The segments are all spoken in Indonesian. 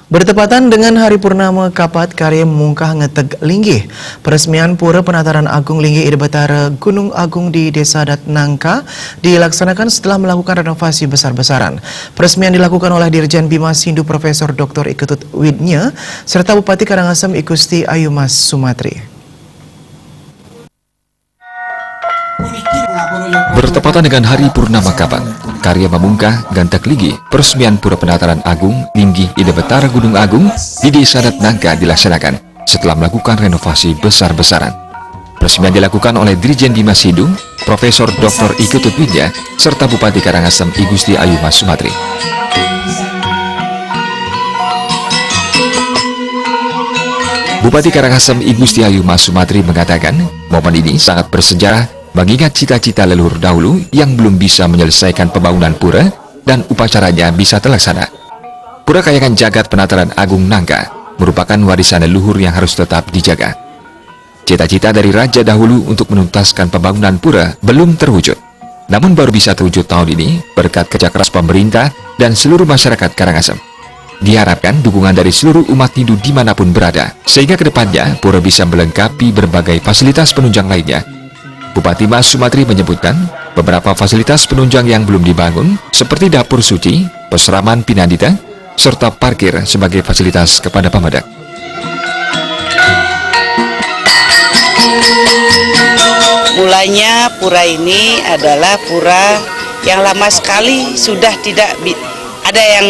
Bertepatan dengan Hari Purnama Kapat Karya Mungkah Ngeteg Linggih, peresmian Pura Penataran Agung Linggih Ida Batara Gunung Agung di Desa Dat Nangka dilaksanakan setelah melakukan renovasi besar-besaran. Peresmian dilakukan oleh Dirjen Bima Sindu Profesor Dr. Iketut Widnya serta Bupati Karangasem Igusti Ayu Mas Sumatri. Bertepatan dengan Hari Purnama Kapat, karya Mamungkah Gantek Linggih, peresmian Pura Penataran Agung Linggih Ida Batara Gunung Agung di Desa Dat Nangka dilaksanakan setelah melakukan renovasi besar-besaran. Peresmian dilakukan oleh Dirjen Bima Sindu, Profesor Dr. Iketut Widya, serta Bupati Karangasem Igusti Ayu Mas Sumatri. Bupati Karangasem Igusti Ayu Mas Sumatri mengatakan, momen ini sangat bersejarah mengingat cita-cita leluhur dahulu yang belum bisa menyelesaikan pembangunan pura dan upacaranya bisa terlaksana. Pura Kayangan Jagat Penataran Agung Nangka merupakan warisan leluhur yang harus tetap dijaga. Cita-cita dari raja dahulu untuk menuntaskan pembangunan pura belum terwujud, namun baru bisa terwujud tahun ini berkat kerja keras pemerintah dan seluruh masyarakat Karangasem. Diharapkan dukungan dari seluruh umat Hindu dimanapun berada, sehingga kedepannya pura bisa melengkapi berbagai fasilitas penunjang lainnya. Bupati Mas Sumatri menyebutkan beberapa fasilitas penunjang yang belum dibangun seperti dapur suci, peseraman Pinandita, serta parkir sebagai fasilitas kepada pamadak. Mulanya pura ini adalah pura yang lama sekali sudah tidak ada yang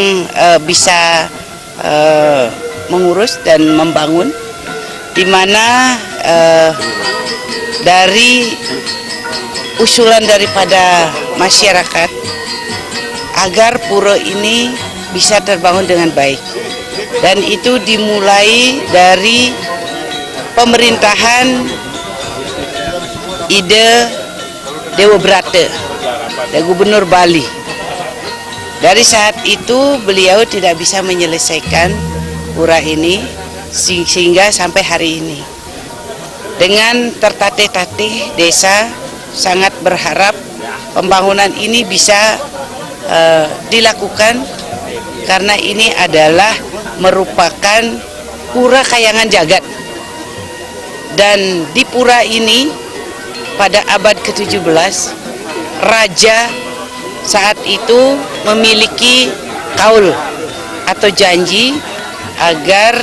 bisa mengurus dan membangun, di mana dari usulan daripada masyarakat agar pura ini bisa terbangun dengan baik, dan itu dimulai dari pemerintahan Ide Dewa Brata dan Gubernur Bali. Dari saat itu beliau tidak bisa menyelesaikan pura ini sehingga sampai hari ini. Dengan tertatih-tatih desa sangat berharap pembangunan ini bisa dilakukan, karena ini adalah merupakan Pura Kayangan Jagat. Dan di pura ini pada abad ke-17 raja saat itu memiliki kaul atau janji agar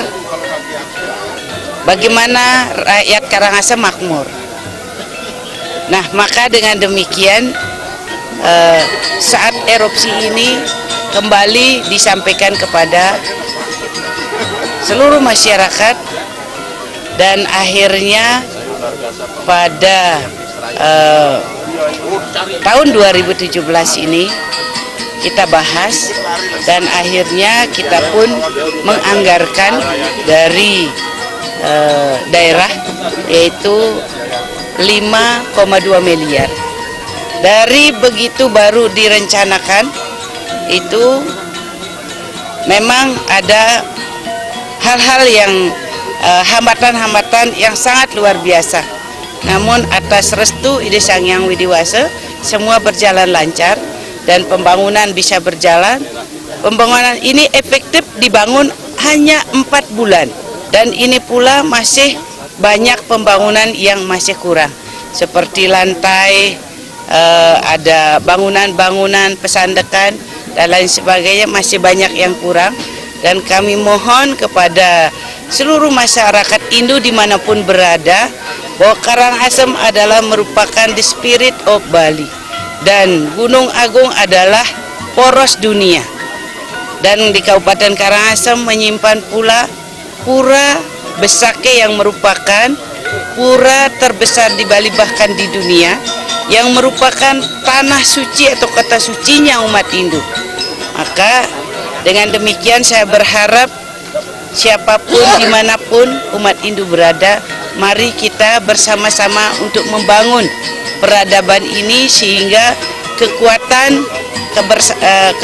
bagaimana rakyat Karangasem makmur. Nah, maka dengan demikian saat erupsi ini kembali disampaikan kepada seluruh masyarakat, dan akhirnya pada tahun 2017 ini kita bahas, dan akhirnya kita pun menganggarkan dari daerah yaitu 5,2 miliar. Dari begitu baru direncanakan itu memang ada hal-hal yang hambatan-hambatan yang sangat luar biasa. Namun atas restu Ide Sang Hyang Widiwasa semua berjalan lancar dan pembangunan bisa berjalan. Pembangunan ini efektif dibangun hanya 4 bulan. Dan ini pula masih banyak pembangunan yang masih kurang, seperti lantai, ada bangunan-bangunan pesandekan dan lain sebagainya, masih banyak yang kurang. Dan kami mohon kepada seluruh masyarakat Hindu dimanapun berada, bahwa Karangasem adalah merupakan the spirit of Bali, dan Gunung Agung adalah poros dunia. Dan di Kabupaten Karangasem menyimpan pula Pura Besake yang merupakan pura terbesar di Bali bahkan di dunia, yang merupakan tanah suci atau kota sucinya umat Hindu. Maka dengan demikian saya berharap siapapun dimanapun umat Hindu berada, mari kita bersama-sama untuk membangun peradaban ini sehingga kekuatan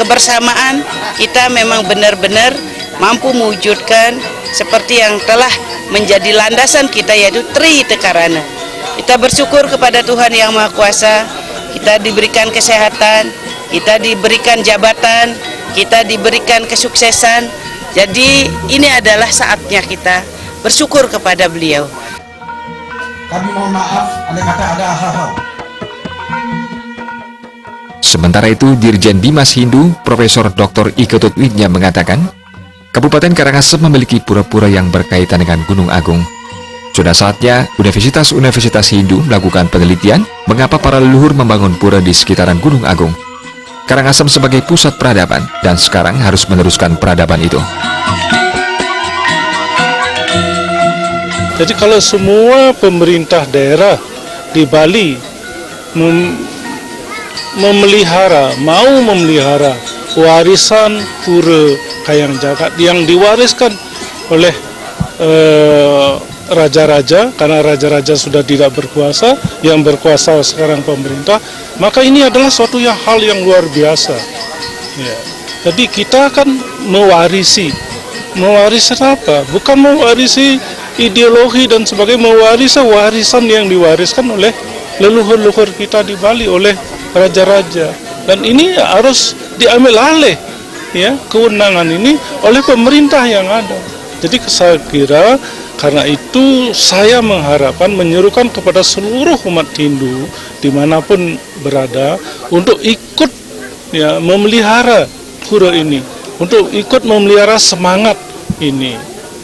kebersamaan kita memang benar-benar mampu mewujudkan seperti yang telah menjadi landasan kita, yaitu Tri Tekarana. Kita bersyukur kepada Tuhan Yang Maha Kuasa, kita diberikan kesehatan, kita diberikan jabatan, kita diberikan kesuksesan, Jadi ini adalah saatnya kita bersyukur kepada beliau. Kami mohon maaf, andai kata ada hal-hal. Sementara itu, Dirjen Bimas Hindu, Profesor Dr. Iketut Widya mengatakan, Kabupaten Karangasem memiliki pura-pura yang berkaitan dengan Gunung Agung. Sudah saatnya universitas-universitas Hindu melakukan penelitian mengapa para leluhur membangun pura di sekitaran Gunung Agung. Karangasem sebagai pusat peradaban dan sekarang harus meneruskan peradaban itu. Jadi kalau semua pemerintah daerah di Bali mau memelihara warisan pura Kayang Jagat yang diwariskan oleh raja-raja, karena raja-raja sudah tidak berkuasa, yang berkuasa sekarang pemerintah, maka ini adalah suatu hal yang luar biasa. Ya. Jadi kita akan mewarisi apa? Bukan mewarisi ideologi dan sebagainya, mewarisi warisan yang diwariskan oleh leluhur-leluhur kita di Bali, oleh raja-raja. Dan ini harus diambil alih, ya, kewenangan ini oleh pemerintah yang ada. Jadi saya kira karena itu saya mengharapkan, menyerukan kepada seluruh umat Hindu dimanapun berada untuk ikut, ya, memelihara pura ini, untuk ikut memelihara semangat ini.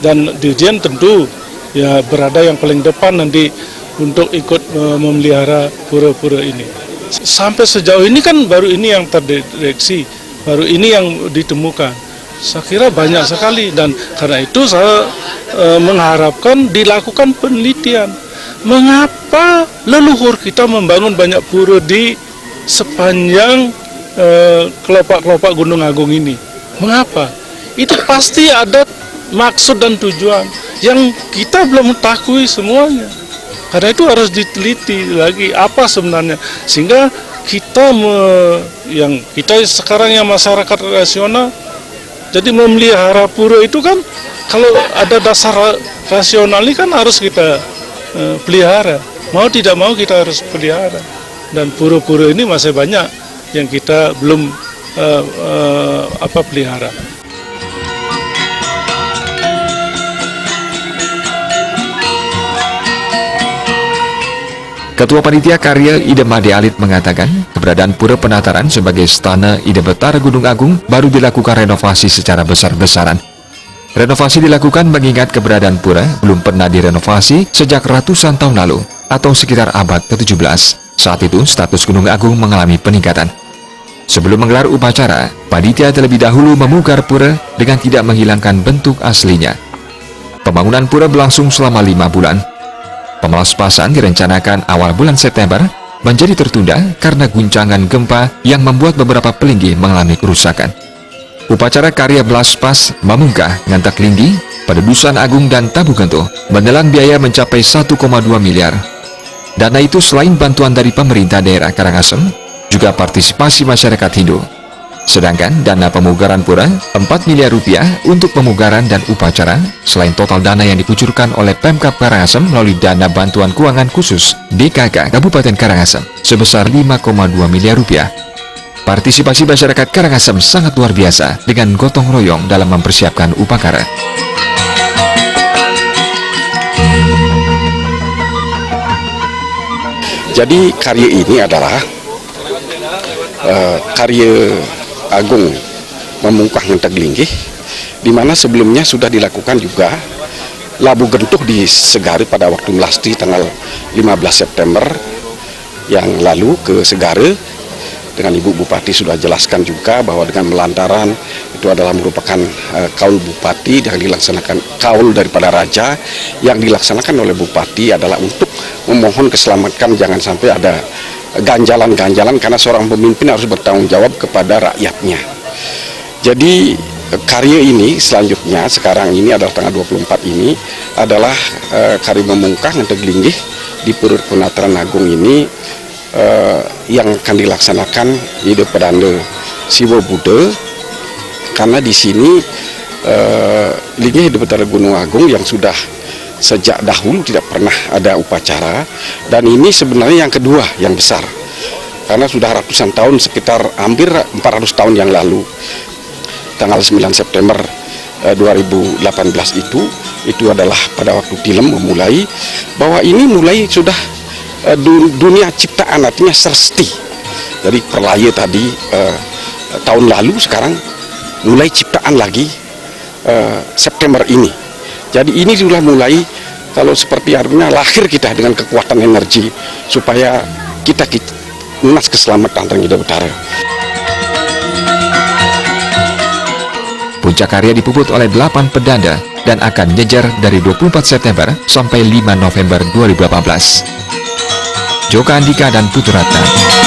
Dan Dirjen tentu, ya, berada yang paling depan nanti untuk ikut memelihara pura-pura ini. Sampai sejauh ini kan baru ini yang terdeteksi, baru ini yang ditemukan. Saya kira banyak sekali, dan karena itu saya mengharapkan dilakukan penelitian. Mengapa leluhur kita membangun banyak pura di sepanjang kelopak-kelopak Gunung Agung ini? Mengapa? Itu pasti ada maksud dan tujuan yang kita belum mengetahui semuanya. Karena itu harus diteliti lagi apa sebenarnya, sehingga kita kita sekarang yang masyarakat rasional, jadi memelihara pura itu kan kalau ada dasar rasional ini kan harus kita pelihara. Mau tidak mau kita harus pelihara. Dan pura-pura ini masih banyak yang kita belum pelihara. Ketua Panitia Karya Ida Made Alit mengatakan, keberadaan Pura Penataran sebagai Stana Ida Betara Gunung Agung baru dilakukan renovasi secara besar-besaran. Renovasi dilakukan mengingat keberadaan pura belum pernah direnovasi sejak ratusan tahun lalu, atau sekitar abad ke-17. Saat itu, status Gunung Agung mengalami peningkatan. Sebelum menggelar upacara, panitia terlebih dahulu memugar pura dengan tidak menghilangkan bentuk aslinya. Pembangunan pura berlangsung selama 5 bulan. Pemelaspasan direncanakan awal bulan September, menjadi tertunda karena guncangan gempa yang membuat beberapa pelinggi mengalami kerusakan. Upacara karya belaspas Mamungkah Ngantak Linggi, Pededusan Agung dan Tabu Gento menelan biaya mencapai 1,2 miliar. Dana itu selain bantuan dari pemerintah daerah Karangasem, juga partisipasi masyarakat Hindu. Sedangkan dana pemugaran pura 4 miliar rupiah untuk pemugaran dan upacara, selain total dana yang dikucurkan oleh Pemkab Karangasem melalui dana bantuan keuangan khusus DKK Kabupaten Karangasem sebesar 5,2 miliar rupiah. Partisipasi masyarakat Karangasem sangat luar biasa dengan gotong royong dalam mempersiapkan upacara. Jadi karya ini adalah karya Agung Mamungkah Ngantak Linggih, di mana sebelumnya sudah dilakukan juga labu gentuh di Segare pada waktu melasti tanggal 15 September yang lalu ke Segare. Dengan Ibu Bupati sudah jelaskan juga bahwa dengan melantaran itu adalah merupakan kaul Bupati yang dilaksanakan, kaul daripada Raja yang dilaksanakan oleh Bupati adalah untuk memohon keselamatan, jangan sampai ada ganjalan-ganjalan, karena seorang pemimpin harus bertanggung jawab kepada rakyatnya. Jadi karya ini selanjutnya sekarang ini adalah tanggal 24 ini adalah karya Mamungkah Ngantak Linggih di Pura Penataran Agung ini yang akan dilaksanakan di Pedanda Siwa Buddha, karena di sini Linggih di Betara Gunung Agung yang sudah sejak dahulu tidak pernah ada upacara, dan ini sebenarnya yang kedua yang besar karena sudah ratusan tahun, sekitar hampir 400 tahun yang lalu tanggal 9 September 2018 itu adalah pada waktu Tilem memulai bahwa ini mulai sudah dunia ciptaan, artinya sersti. Jadi perlaya tadi tahun lalu, sekarang mulai ciptaan lagi September ini. Jadi ini sudah mulai, kalau seperti artinya lahir kita dengan kekuatan energi supaya kita lunas keselamatan Rengida Utara. Puncak karya dipuput oleh 8 pedanda dan akan nyejar dari 24 September sampai 5 November 2018. Joka Andika dan Putu Ratna.